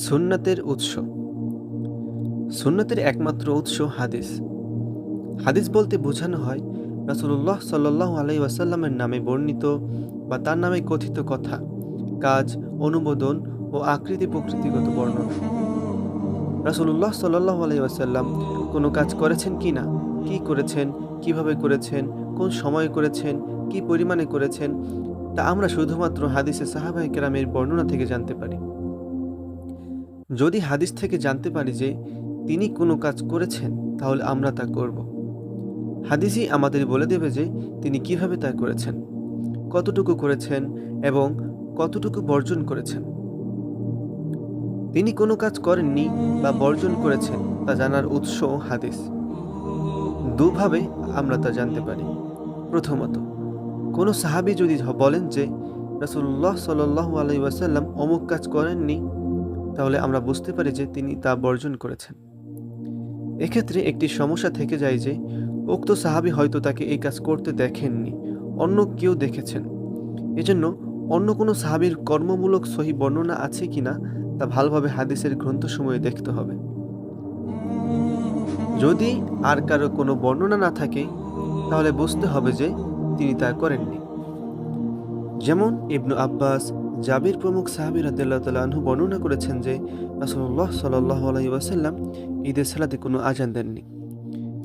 সুন্নাতের উৎস। সুন্নাতের একমাত্র উৎস হাদিস। হাদিস বলতে বোঝানো হয় রাসূলুল্লাহ সাল্লাল্লাহু আলাইহি ওয়াসাল্লামের নামে বর্ণিত বা তার নামে কথিত কথা, কাজ, অনুমোদন ও আকৃতি প্রকৃতিগত বর্ণনা। রাসূলুল্লাহ সাল্লাল্লাহু আলাইহি ওয়াসাল্লাম কোনো কাজ করেছেন কিনা, কি করেছেন, কিভাবে করেছেন, কোন সময়ে করেছেন, কি পরিমাণে করেছেন, তা আমরা শুধুমাত্র হাদিসে সাহাবায়ে কেরামের বর্ণনা থেকে জানতে পারি। যদি হাদিস থেকে জানতে পারি যে তিনি কোনো কাজ করেছেন, তাহলে আমরা তা করব। হাদিসই আমাদের বলে দেবে যে তিনি কিভাবে তা করেছেন, কতটুকু করেছেন এবং কতটুকু বর্জন করেছেন। তিনি কোনো কাজ করেননি বা বর্জন করেছেন তা জানার উৎস হাদিস। দুভাবে আমরা তা জানতে পারি। প্রথমত, কোনো সাহাবী যদি বলেন যে রাসূলুল্লাহ সাল্লাল্লাহু আলাইহি ওয়াসাল্লাম অমুক কাজ করেননি, তাহলে আমরা বুঝতে পারি যে তিনি তা বর্জন করেছেন। এক্ষেত্রে একটি সমস্যা থেকে যায় যে উক্ত সাহাবী হয়তো তাকে এই কাজ করতে দেখেননি, অন্য কেউ দেখেছেন। এজন্য অন্য কোনো সাহাবীর কর্মমূলক সহি বর্ণনা আছে কিনা তা ভালোভাবে হাদিসের গ্রন্থসমূহে দেখতে হবে। যদি আর কারো কোনো বর্ণনা না থাকে, তাহলে বুঝতে হবে যে তিনি তা করেননি। যেমন ইবনু আব্বাস, জাবির প্রমুখ সাহাবী রাদিয়াল্লাহু তাআলা আনহু বর্ণনা করেছেন যে রাসূলুল্লাহ সাল্লাল্লাহু আলাইহি ওয়াসাল্লাম ঈদের সালাতে কোনো আযান দেননি।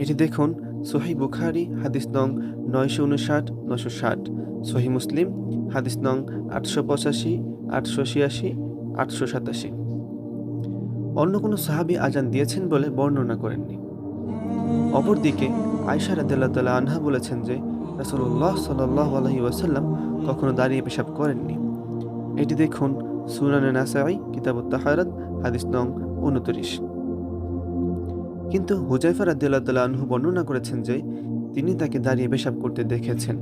এটি দেখুন সহিহ বুখারী হাদিস নং 959, 960, সহিহ মুসলিম হাদিস নং 885, 886, 887। অন্য কোনো সাহাবী আযান দিয়েছেন বলে বর্ণনা করেননি। অপরদিকে আয়েশা রাদিয়াল্লাহু তাআলা আনহা বলেছেন যে রাসূলুল্লাহ সাল্লাল্লাহু আলাইহি ওয়াসাল্লাম কখনো দাঁড়িয়ে পেশাব করেননি। এটি দেখুন সুনানে নাসাঈ কিতাবুত তাহারাত হাদিস নং 29। কিন্তু হুযায়ফা রাদিয়াল্লাহু তাআলা আনহু বর্ণনা করেছেন যে তিনি তাকে দাঁড়িয়ে পেশাব করতে দেখেছেন।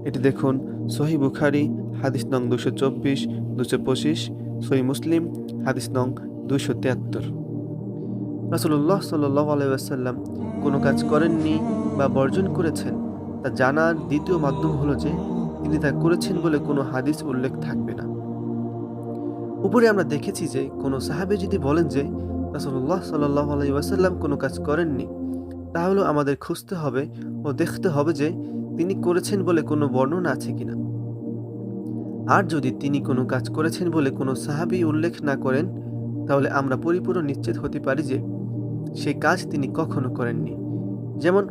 এটি দেখুন সহিহ বুখারী হাদিস নং 224, 225, সহিহ মুসলিম হাদিস নং 273। রাসূলুল্লাহ সাল্লাল্লাহু আলাইহি ওয়াসাল্লাম কোনো কাজ করেননি বা বর্জন করেছেন তা জানার দ্বিতীয় মাধ্যম হলো যে তিনি তা করেছেন বলে কোনো হাদিস উল্লেখ থাকবে না। উপরে আমরা দেখেছি যে কোনো সাহাবী যদি বলেন যে রাসূলুল্লাহ সাল্লাল্লাহু আলাইহি ওয়াসাল্লাম কোনো কাজ করেননি, তাহলে আমাদের খুঁজতে হবে ও দেখতে হবে যে তিনি করেছেন বলে কোনো বর্ণনা আছে কিনা। আর যদি তিনি কোনো কাজ করেছেন বলে কোনো সাহাবী উল্লেখ না করেন, তাহলে আমরা পরিপূর্ণ নিশ্চিত হতে পারি যে সেই কাজ তিনি কখনো করেননি। যেমন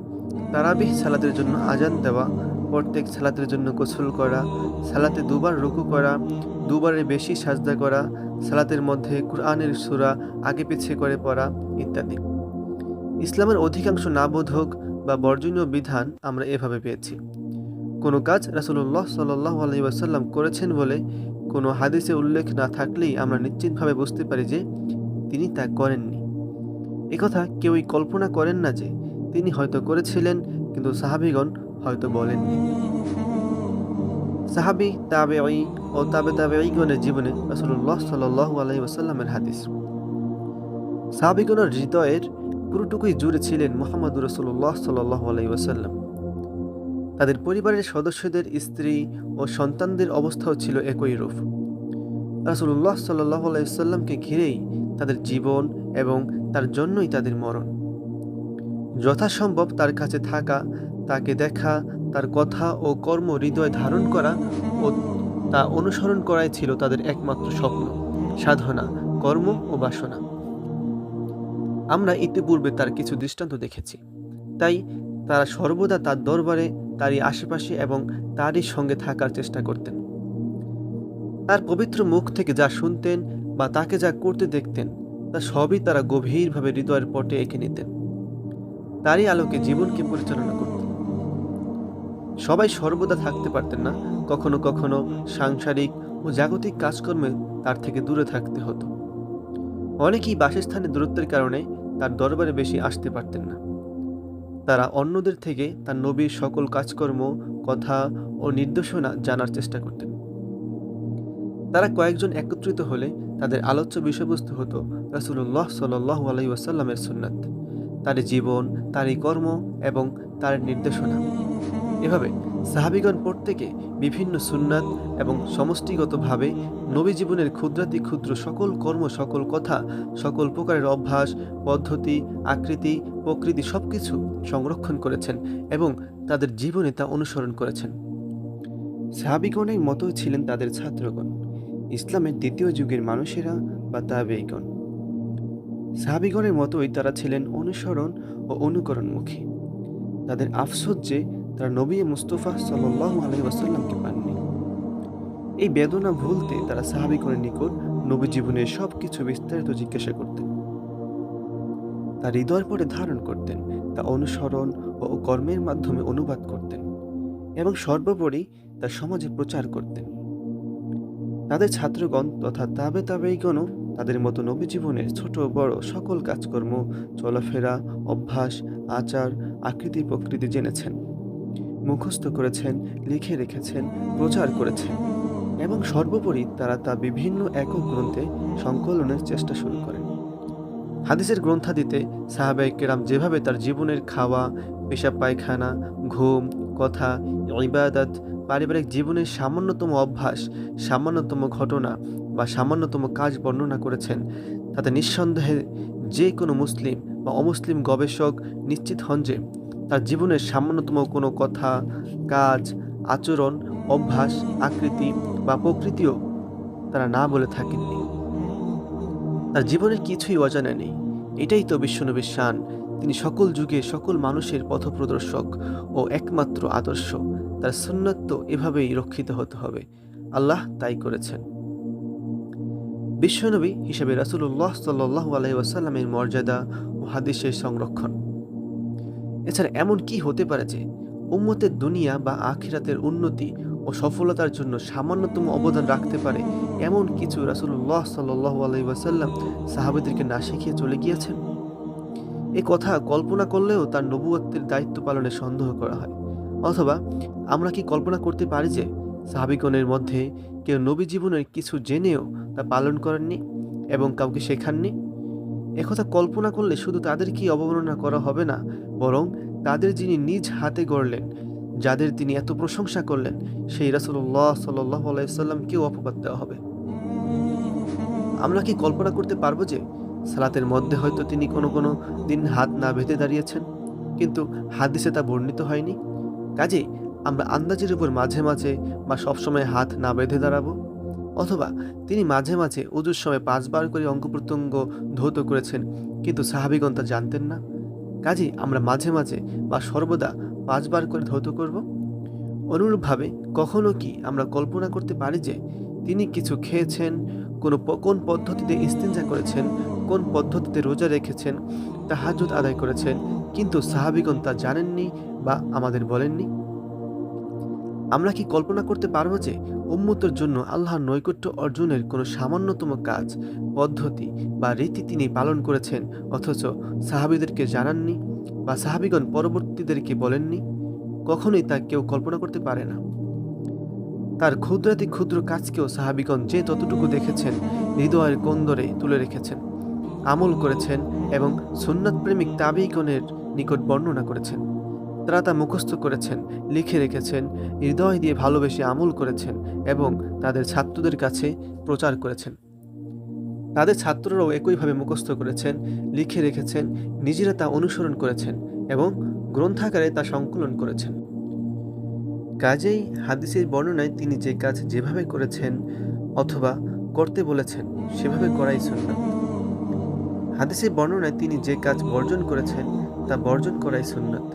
তারাবিহ সালাতের জন্য আযান দেওয়া, প্রত্যেক সালাতের জন্য গোসল করা, সালাতে দুবার রুকু করা, দুবারের বেশি সাজদা করা, সালাতের মধ্যে কুরআনের সূরা আগে পিছে করে পড়া ইত্যাদি। ইসলামের অধিকাংশ নাবোধক বা বর্জনীয় বিধান আমরা এভাবে পেয়েছি। কোনো কাজ রাসূলুল্লাহ সাল্লাল্লাহু আলাইহি ওয়াসাল্লাম করেছেন বলে কোনো হাদিসে উল্লেখ না থাকলেই আমরা নিশ্চিতভাবে বুঝতে পারি যে তিনি তা করেননি। একথা কেউই কল্পনা করেন না যে তিনি হয়তো করেছিলেন, কিন্তু সাহাবীগণ হয়তো বলেননি। সাহাবী, তাবেঈ ও তাবেঈগণের জীবনে রাসূলুল্লাহ সাল্লাল্লাহু আলাইহি ওয়াসাল্লামের হাদিস। সাহাবীগণের হৃদয়ের পুরোটুকুই জুড়ে ছিলেন মুহাম্মদুর রাসূলুল্লাহ সাল্লাল্লাহু আলাইহি ওয়াসাল্লাম। তাদের পরিবারের সদস্যদের স্ত্রী ও সন্তানদের অবস্থাও ছিল একই রূপ। রাসূলুল্লাহ সাল্লাল্লাহু আলাইহি ওয়াসাল্লামকে ঘিরেই তাদের জীবন এবং তার জন্যই তাদের মরণ। যথাসম্ভব তার কাছে থাকা, তাকে দেখা, তার কথা ও কর্ম হৃদয়ে ধারণ করা ও তা অনুসরণ করাই ছিল তাদের একমাত্র স্বপ্ন, সাধনা, কর্ম ও বাসনা। আমরা ইতিপূর্বে তার কিছু দৃষ্টান্ত দেখেছি। তাই তারা সর্বদা তার দরবারে, তারই আশেপাশে এবং তারই সঙ্গে থাকার চেষ্টা করতেন। তার পবিত্র মুখ থেকে যা শুনতেন বা তাকে যা করতে দেখতেন, তা সবই তারা গভীরভাবে হৃদয়ের পটে এঁকে নিতেন। তারই আলোকে জীবনকে পরিচালনা করতেন। সবাই সর্বদা থাকতে পারতেন না, কখনো কখনো সাংসারিক ও জাগতিক কাজকর্মে তার থেকে দূরে থাকতে হতো। অনেকেই বাসস্থানের দূরত্বের কারণে তার দরবারে বেশি আসতে পারতেন না। তারা অন্যদের থেকে তার নবীর সকল কাজকর্ম, কথা ও নির্দেশনা জানার চেষ্টা করতেন। তারা কয়েকজন একত্রিত হলে তাদের আলোচ্য বিষয়বস্তু হতো রাসূলুল্লাহ সাল্লাল্লাহু আলাইহি ওয়াসাল্লামের সুন্নাত, তার জীবন, তারই কর্ম এবং তার নির্দেশনা। এভাবে সাহাবীগণ প্রত্যেকে বিভিন্ন সুন্নাত এবং সমষ্টিগতভাবে নবী জীবনের ক্ষুদ্রাতি ক্ষুদ্র সকল কর্ম, সকল কথা, সকল প্রকারের অভ্যাস, পদ্ধতি, আকৃতি, প্রকৃতি সবকিছু সংরক্ষণ করেছেন এবং তাদের জীবনে তা অনুসরণ করেছেন। সাহাবীগণের মতোই ছিলেন তাদের ছাত্রগণ, ইসলামের দ্বিতীয় যুগের মানুষেরা বা তাবেঈগণ। সাহাবীগণের মতোই তারা ছিলেন অনুসরণ ও অনুকরণমুখী। তাদের আফসোস যে তারা নবী মুস্তাফা সাল্লাল্লাহু আলাইহি ওয়াসাল্লামকে পাননি। এই বেদনা ভুলতে তারা সাহাবীগণের নিকট নবী জীবনের সবকিছু বিস্তারিত জিজ্ঞাসা করতেন, তা হৃদয়ের পরে ধারণ করতেন, তা অনুসরণ ও কর্মের মাধ্যমে অনুবাদ করতেন এবং সর্বোপরি তা সমাজে প্রচার করতেন। তাদের ছাত্রগণ তথা তাবেঈগণও তাদের মতো নবী জীবনের ছোট বড় সকল কাজকর্ম, চলাফেরা, অভ্যাস, আচার, আকৃতি প্রকৃতি জেনেছেন, মুখস্থ করেছেন, লিখে রেখেছেন, প্রচার করেছেন এবং সর্বোপরি তারা তা বিভিন্ন একক গ্রন্থে সংকলনের চেষ্টা শুরু করেন। হাদিসের গ্রন্থাদিতে সাহাবায়ে কেরাম যেভাবে তার জীবনের খাওয়া, পেশাব পায়খানা, ঘুম, কথা, ইবাদত, পারিবারিক জীবনের সামান্যতম অভ্যাস, সামান্যতম ঘটনা বা সামান্যতম কাজ বর্ণনা করেছেন, তাতে নিঃসন্দেহে যে কোনো মুসলিম বা অমুসলিম গবেষক নিশ্চিত হন যে তার জীবনের সামান্যতম কোনো কথা, কাজ, আচরণ, অভ্যাস, আকৃতি বা প্রকৃতিও তারা না বলে থাকেননি। তার জীবনের কিছুই অজানা নেই। এটাই তো বিশ্বনবীর শান। তিনি সকল যুগে সকল মানুষের পথপ্রদর্শক ও একমাত্র আদর্শ। তার সুন্নাত তো এভাবেই রক্ষিত হতে হবে। আল্লাহ তাই করেছেন। বিশ্বনবী হিসেবে রাসূলুল্লাহ সাল্লাল্লাহু আলাইহি ওয়াসাল্লামের মর্যাদা ও হাদিসের সংরক্ষণ। এছাড়া এমন কি হতে পারে যে উম্মতের দুনিয়া বা আখিরাতের উন্নতি ও সফলতার জন্য সামান্যতম অবদান রাখতে পারে এমন কিছু রাসূলুল্লাহ সাল্লাল্লাহু আলাইহি ওয়াসাল্লাম সাহাবাদেরকে না শিখিয়ে চলে গিয়েছেন? এই কথা কল্পনা করলেও তার নবুয়তের দায়িত্ব পালনে সন্দেহ করা হয়। অথবা আমরা কি কল্পনা করতে পারি যে সাহাবীগণের মধ্যে কেউ নবী জীবনের কিছু জেনেও তা পালন করেননি এবং কাউকে শেখাননি? একথা কল্পনা করলে শুধু তাদেরকেই অবমাননা করা হবে না, বরং তাদের যিনি নিজ হাতে গড়লেন, যাদের তিনি এত প্রশংসা করলেন, সেই রাসূলুল্লাহ সাল্লাল্লাহু আলাইহি ওয়াসাল্লামকেও অপবাদ দেওয়া হবে। আমরা কি কল্পনা করতে পারবো যে সালাতের মধ্যে হয়তো তিনি কোনো দিন হাত না বেঁধে দাঁড়িয়েছেন, কিন্তু হাদিসে তা বর্ণিত হয়নি? কাজেই আমরা আন্দাজের উপর মাঝে মাঝে বা সবসময় হাত না বেঁধে দাঁড়াবো? অথবা তিনি মাঝে মাঝে ওযুর সময় ৫ বার করে অঙ্গ-প্রত্যঙ্গ ধৌত করেছেন, কিন্তু সাহাবীগণ তা জানতেন না। কাজেই আমরা মাঝে মাঝে বা সর্বদা ৫ বার করে ধৌত করব। অনুরূপভাবে কখনো কি আমরা কল্পনা করতে পারি যে তিনি কিছু খেয়েছেন, কোন পদ্ধতিতে ইস্তিনজা করেছেন, কোন পদ্ধতিতে রোজা রেখেছেন, তাহাজ্জুদ আদায় করেছেন, কিন্তু সাহাবীগণ তা জানেননি বা আমাদের বলেননি? আমরা কি কল্পনা করতে পারবো যে উম্মতের জন্য আল্লাহর নৈকট্য অর্জনের কোনো সামান্যতম কাজ, পদ্ধতি বা রীতি তিনি পালন করেছেন অথচ সাহাবীদেরকে জানাননি বা সাহাবীগণ পরবর্তীদেরকে বলেননি? কখনোই তা কেউ কল্পনা করতে পারে না। তার ক্ষুদ্রাতি ক্ষুদ্র কাজকেও সাহাবীগণ যে ততটুকু দেখেছেন, হৃদয়ের কোন্দরে তুলে রেখেছেন, আমল করেছেন এবং সুন্নাত প্রেমিক তাবেঈগণের নিকট বর্ণনা করেছেন। তারা তা মুখস্থ করেছেন, লিখে রেখেছেন, হৃদয় দিয়ে ভালোবেসে আমল করেছেন এবং তাদের ছাত্রদের কাছে প্রচার করেছেন। তাদের ছাত্ররাও একইভাবে মুখস্থ করেছেন, লিখে রেখেছেন, নিজেরা তা অনুসরণ করেছেন এবং গ্রন্থাকারে তা সংকলন করেছেন। কাজেই হাদিসের বর্ণনায় তিনি যে কাজ যেভাবে করেছেন অথবা করতে বলেছেন সেভাবে করাই সুন্নাত। হাদিসের বর্ণনায় তিনি যে কাজ বর্জন করেছেন তা বর্জন করাই সুন্নাত।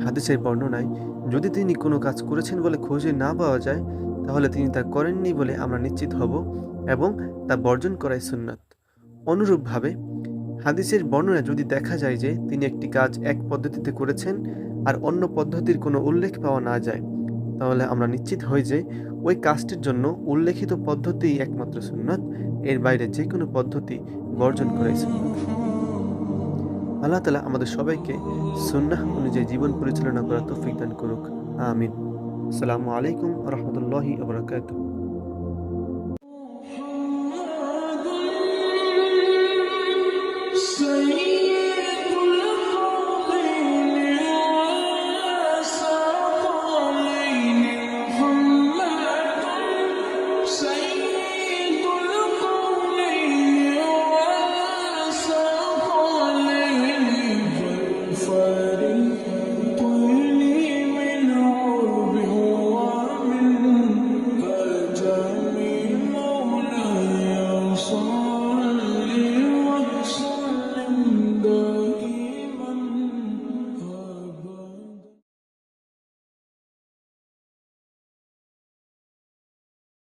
হাদিসের বর্ণনায় যদি তিনি কোনো কাজ করেছেন বলে খোঁজে না পাওয়া যায়, তাহলে তিনি তা করেননি বলে আমরা নিশ্চিত হব এবং তা বর্জন করাই সুন্নাত। অনুরূপভাবে হাদিসের বর্ণনায় যদি দেখা যায় যে তিনি একটি কাজ এক পদ্ধতিতে করেছেন আর অন্য পদ্ধতির কোনো উল্লেখ পাওয়া না যায়, তাহলে আমরা নিশ্চিত হই যে ওই কাজটির জন্য উল্লেখিত পদ্ধতিই একমাত্র সুন্নাত, এর বাইরে যে কোনো পদ্ধতি বর্জন করাই সুন্নাত। আল্লাহ তাআলা আমাদের সবাইকে সুন্নাহ অনুযায়ী জীবন পরিচালনা করার তৌফিক দান করুক। আমিন। আসসালামু আলাইকুম ওয়া রাহমাতুল্লাহি ওয়া বারাকাতুহু।